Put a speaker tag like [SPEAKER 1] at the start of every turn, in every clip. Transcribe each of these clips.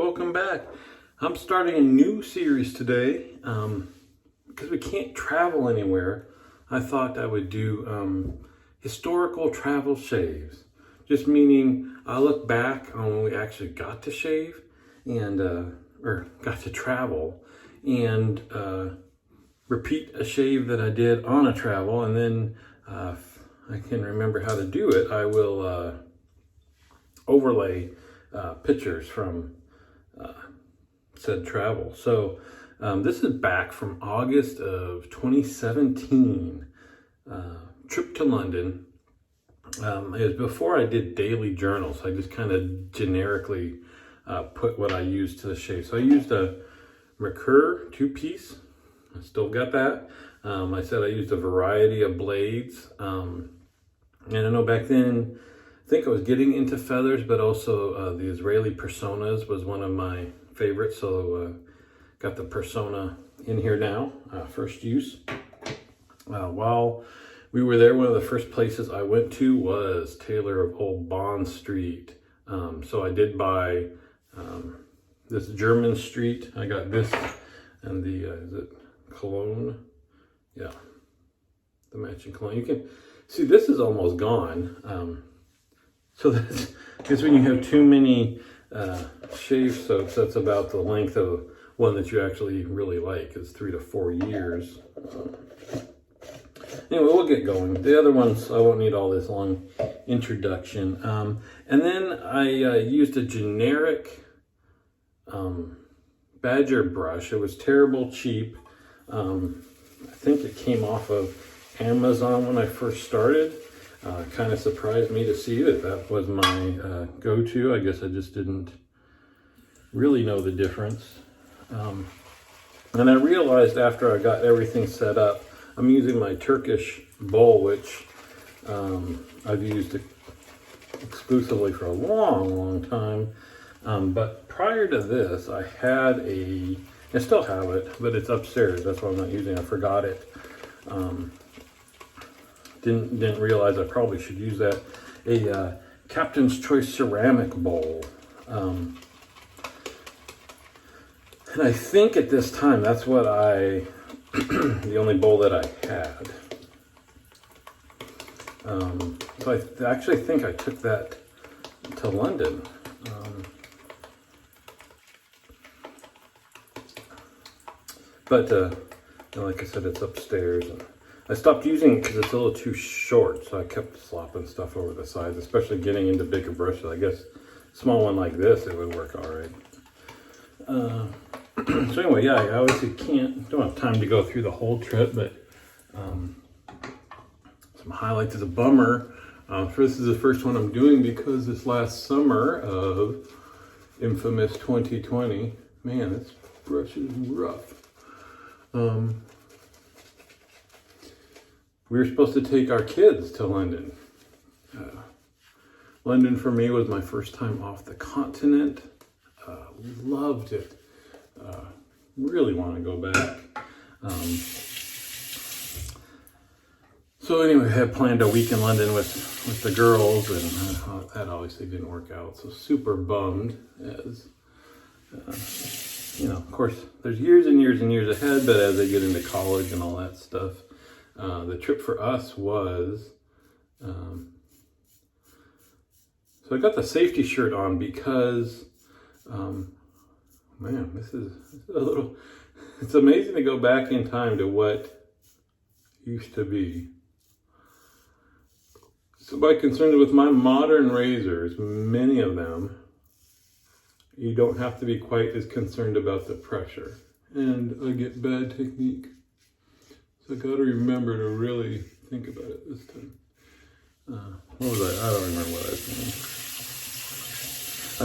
[SPEAKER 1] welcome back. I'm starting a new series today because we can't travel anywhere. I thought I would do historical travel shaves, just meaning I look back on when we actually got to shave and or got to travel and repeat a shave that I did on a travel, and then if I can remember how to do it, I will overlay pictures from said travel. So this is back from August of 2017, trip to London. It was before I did daily journals. I just kind of generically put what I used to the shave. So I used a Merkur 2-piece. I still got that. I said I used a variety of blades. And I know back then, I think I was getting into feathers, but also the Israeli Personas was one of my favorites. So got the Persona in here now, first use. While we were there, one of the first places I went to was Taylor of Old Bond Street. So I did buy this German Street. I got this and the, is it cologne? Yeah, the matching cologne. You can see this is almost gone. So that's when you have too many shave soaps, that's about the length of one that you actually really like. It's 3 to 4 years. Anyway, we'll get going. The other ones, I won't need all this long introduction. And then I used a generic Badger brush. It was terrible cheap. I think it came off of Amazon when I first started. Kind of surprised me to see that was my go-to. I guess I just didn't really know the difference. And I realized after I got everything set up, I'm using my Turkish bowl, which I've used exclusively for a long time. But prior to this, I had I still have it, but it's upstairs. That's why I'm not using it. I forgot it. Didn't realize I probably should use that. A Captain's Choice ceramic bowl. And I think at this time, that's what the only bowl that I had. So I actually think I took that to London. But like I said, it's upstairs. And I stopped using it because it's a little too short, so I kept slopping stuff over the sides, especially getting into bigger brushes. I guess small one like this, it would work all right. So anyway, yeah, I obviously don't have time to go through the whole trip, but some highlights. Is a bummer. This is the first one I'm doing because this last summer of infamous 2020, man, this brush is rough. We were supposed to take our kids to London. London for me was my first time off the continent. Loved it. Really want to go back. So anyway, I had planned a week in London with the girls, and that obviously didn't work out. So super bummed, as of course, there's years and years and years ahead, but as they get into college and all that stuff, the trip for us was, so I got the safety shirt on because, man, this is a little, it's amazing to go back in time to what used to be. So by concerned with my modern razors, many of them, you don't have to be quite as concerned about the pressure. And I get bad technique. So I got to remember to really think about it this time. What was I don't remember what I was saying.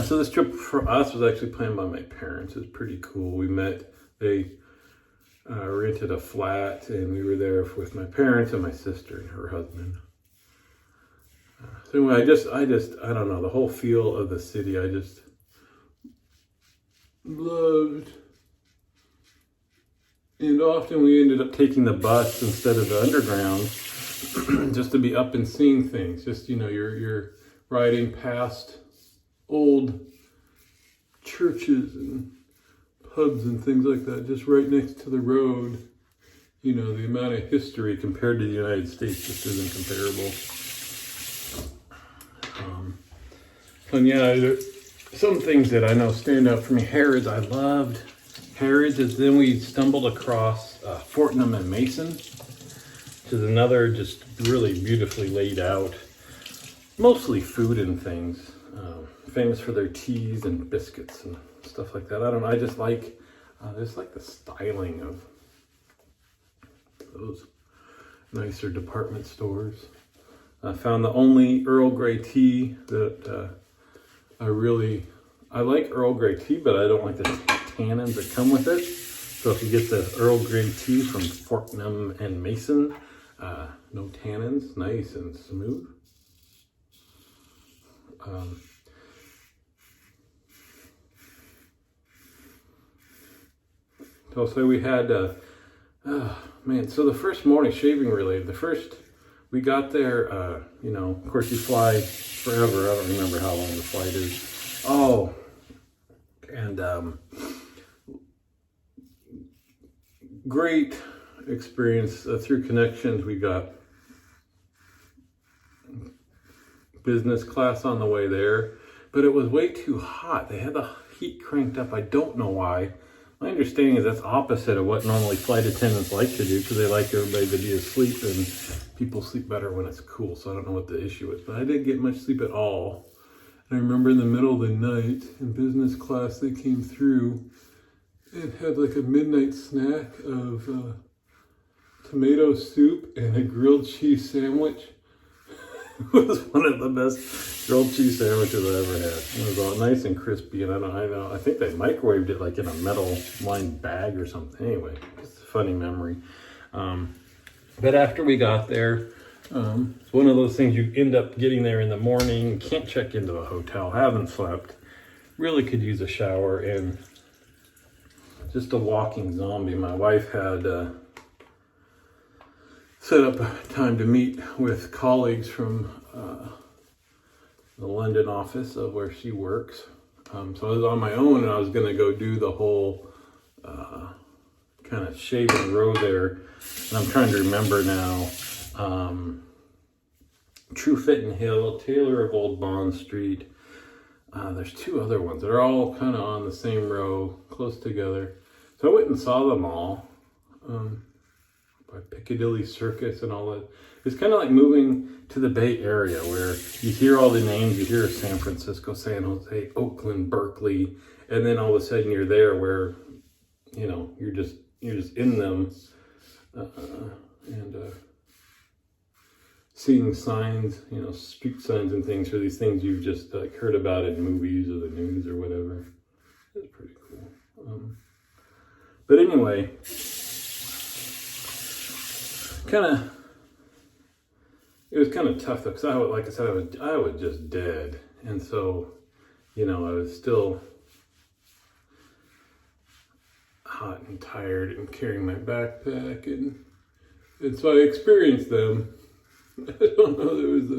[SPEAKER 1] So this trip for us was actually planned by my parents. It was pretty cool. We met, they rented a flat, and we were there with my parents and my sister and her husband. So anyway, I don't know, the whole feel of the city, I just loved. And often we ended up taking the bus instead of the underground just to be up and seeing things. Just, you're riding past old churches and pubs and things like that just right next to the road. You know, the amount of history compared to the United States just isn't comparable. And yeah, some things that I know stand out for me. Harrods, I loved Harrods. And then we stumbled across Fortnum and Mason, which is another just really beautifully laid out, mostly food and things. Famous for their teas and biscuits and stuff like that. I just like the styling of those nicer department stores. I found the only Earl Grey tea that I like Earl Grey tea, but I don't like the tannins that come with it. So if you get the Earl Grey tea from Fortnum and Mason, no tannins, nice and smooth. So we had, so the first morning shaving related, we got there, of course you fly forever. I don't remember how long the flight is. Oh, and great experience through connections. We got business class on the way there, but it was way too hot. They had the heat cranked up. I don't know why. My understanding is that's opposite of what normally flight attendants like to do, because they like everybody to be asleep, and people sleep better when it's cool. So I don't know what the issue is, but I didn't get much sleep at all. And I remember in the middle of the night in business class, they came through and had like a midnight snack of tomato soup and a grilled cheese sandwich. It was one of the best grilled cheese sandwiches I ever had. It was all nice and crispy, and I think they microwaved it like in a metal lined bag or something. Anyway, it's a funny memory. But after we got there, it's one of those things you end up getting there in the morning, can't check into a hotel, haven't slept, really could use a shower, and just a walking zombie. My wife had set up a time to meet with colleagues from the London office of where she works. So I was on my own, and I was going to go do the whole kind of shaving row there. And I'm trying to remember now. Truefitting Hill, Taylor of Old Bond Street. There's two other ones that are all kind of on the same row, close together. So I went and saw them all. By Piccadilly Circus and all that. It's kind of like moving to the Bay Area, where you hear all the names. You hear San Francisco, San Jose, Oakland, Berkeley, and then all of a sudden you're there, where you're just in them, and seeing signs, street signs and things for these things you've just heard about in movies or the news or whatever. It's pretty cool. But anyway. It was kind of tough though, because I was just dead, and so I was still hot and tired and carrying my backpack, and so I experienced them. I don't know that it was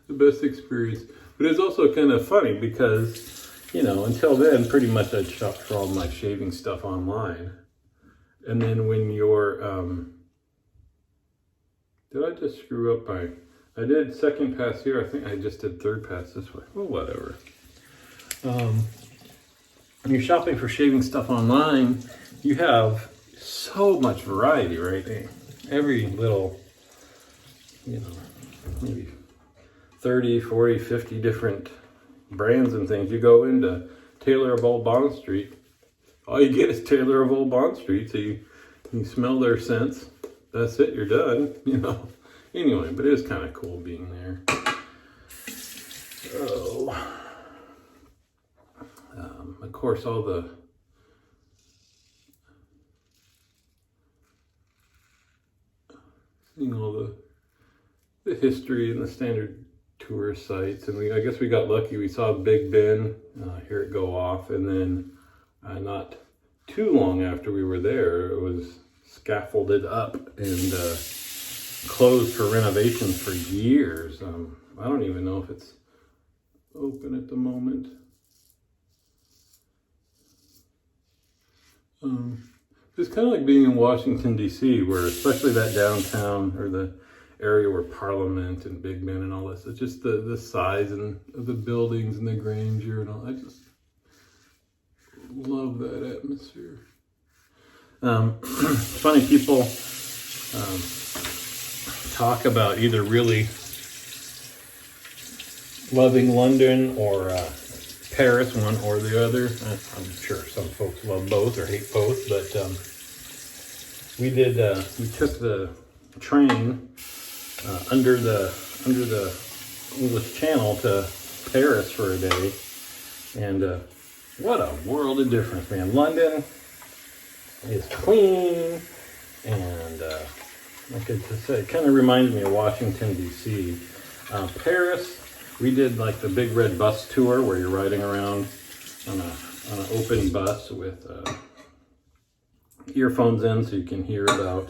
[SPEAKER 1] the best experience, but it's also kind of funny because until then pretty much I'd shopped for all my shaving stuff online, and then when you're did I just screw up I did second pass here. I think I just did third pass this way. Well, whatever. When you're shopping for shaving stuff online, you have so much variety, right? Every little, maybe 30, 40, 50 different brands and things. You go into Taylor of Old Bond Street, all you get is Taylor of Old Bond Street. So you smell their scents. That's it, you're done, Anyway, but it was kind of cool being there. So, of course, all the seeing all the history and the standard tourist sites, and I guess we got lucky. We saw Big Ben, hear it go off, and then not too long after we were there, it was scaffolded up and closed for renovations for years. I don't even know if it's open at the moment. It's kind of like being in Washington, D.C., where especially that downtown or the area where Parliament and Big Ben and all this, it's just the size and of the buildings and the grandeur and all. I just love that atmosphere. Funny, people talk about either really loving London or Paris, one or the other. I'm sure some folks love both or hate both, but we took the train under the English Channel to Paris for a day, and what a world of difference, man. London is clean, and like I said, it kind of reminds me of Washington, D.C. Paris, we did like the big red bus tour where you're riding around on an open bus with earphones in so you can hear about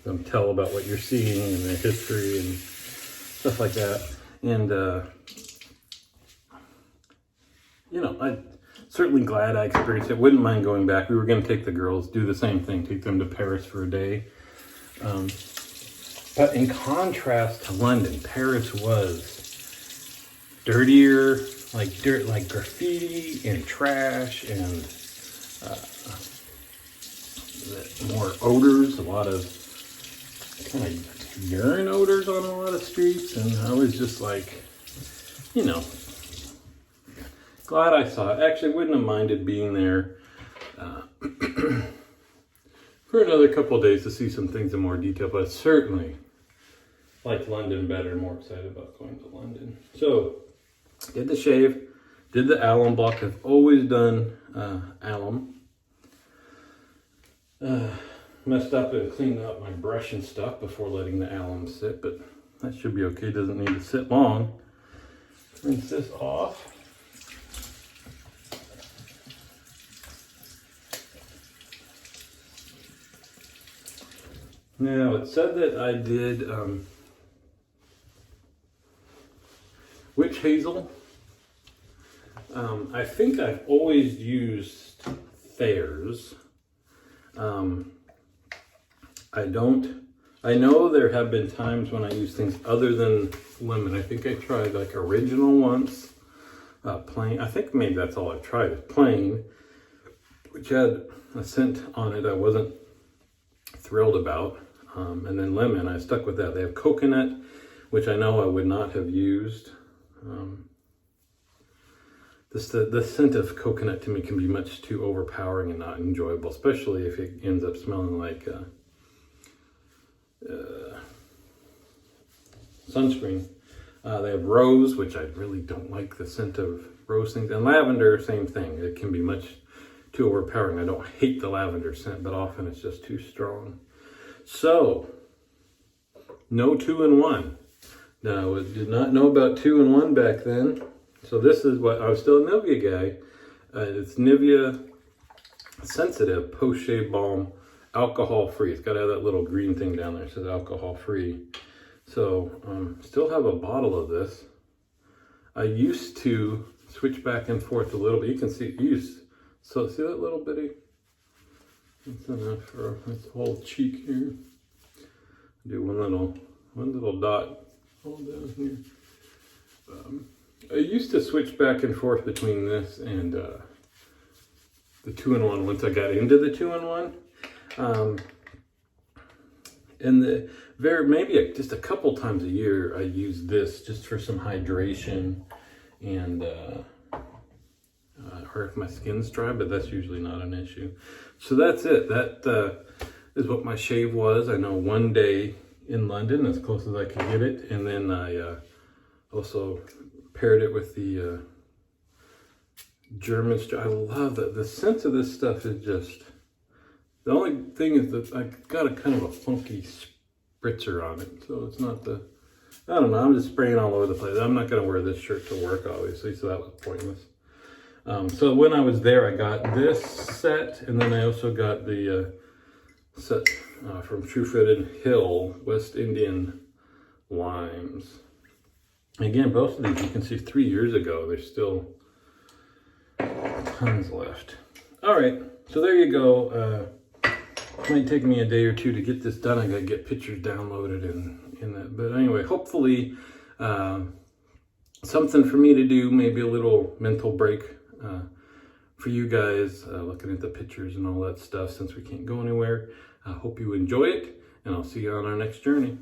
[SPEAKER 1] them tell about what you're seeing and the history and stuff like that. And I'm certainly glad I experienced it. Wouldn't mind going back. We were going to take the girls, do the same thing, take them to Paris for a day. But in contrast to London, Paris was dirtier, like dirt, like graffiti and trash, and more odors, a lot of kind of urine odors on a lot of streets. And I was just like, glad I saw it. Actually, wouldn't have minded being there for another couple of days to see some things in more detail, but certainly like London better, more excited about going to London. So, did the shave, did the alum block. I've always done alum. Messed up and cleaned out my brush and stuff before letting the alum sit, but that should be okay. Doesn't need to sit long. Rinse this off. Now, it said that I did witch hazel. I think I've always used Thayer's. I know there have been times when I use things other than lemon. I think I tried like original once, plain. I think maybe that's all I've tried is plain, which had a scent on it I wasn't thrilled about. And then lemon, I stuck with that. They have coconut, which I know I would not have used. The scent of coconut to me can be much too overpowering and not enjoyable, especially if it ends up smelling like sunscreen. They have rose, which I really don't like the scent of rose things. And lavender, same thing. It can be much too overpowering. I don't hate the lavender scent, but often it's just too strong. So, no 2-in-1. Now, I did not know about 2-in-1 back then. So this is what, I was still a Nivea guy. It's Nivea Sensitive Post-Shave Balm, alcohol-free. It's got to have that little green thing down there. It says alcohol-free. So, still have a bottle of this. I used to switch back and forth a little bit. You can see, so see that little bitty? That's enough for this whole cheek here. Do one little dot all down here. I used to switch back and forth between this and the 2-in-1 once I got into the 2-in-1. And maybe just a couple times a year I use this just for some hydration and or if my skin's dry, but that's usually not an issue. So that's it. That is what my shave was. I know one day in London, as close as I could get it, and then I also paired it with the German. I love that. The scent of this stuff is just. The only thing is that I got a kind of a funky spritzer on it, so it's not the. I don't know. I'm just spraying all over the place. I'm not going to wear this shirt to work, obviously, so that was pointless. So when I was there, I got this set, and then I also got the set from True-Footed Hill West Indian limes. Again, both of these you can see 3 years ago. There's still tons left. All right, so there you go. Might take me a day or two to get this done. I gotta get pictures downloaded and that. But anyway, hopefully something for me to do, maybe a little mental break for you guys, looking at the pictures and all that stuff since we can't go anywhere. I hope you enjoy it, and I'll see you on our next journey.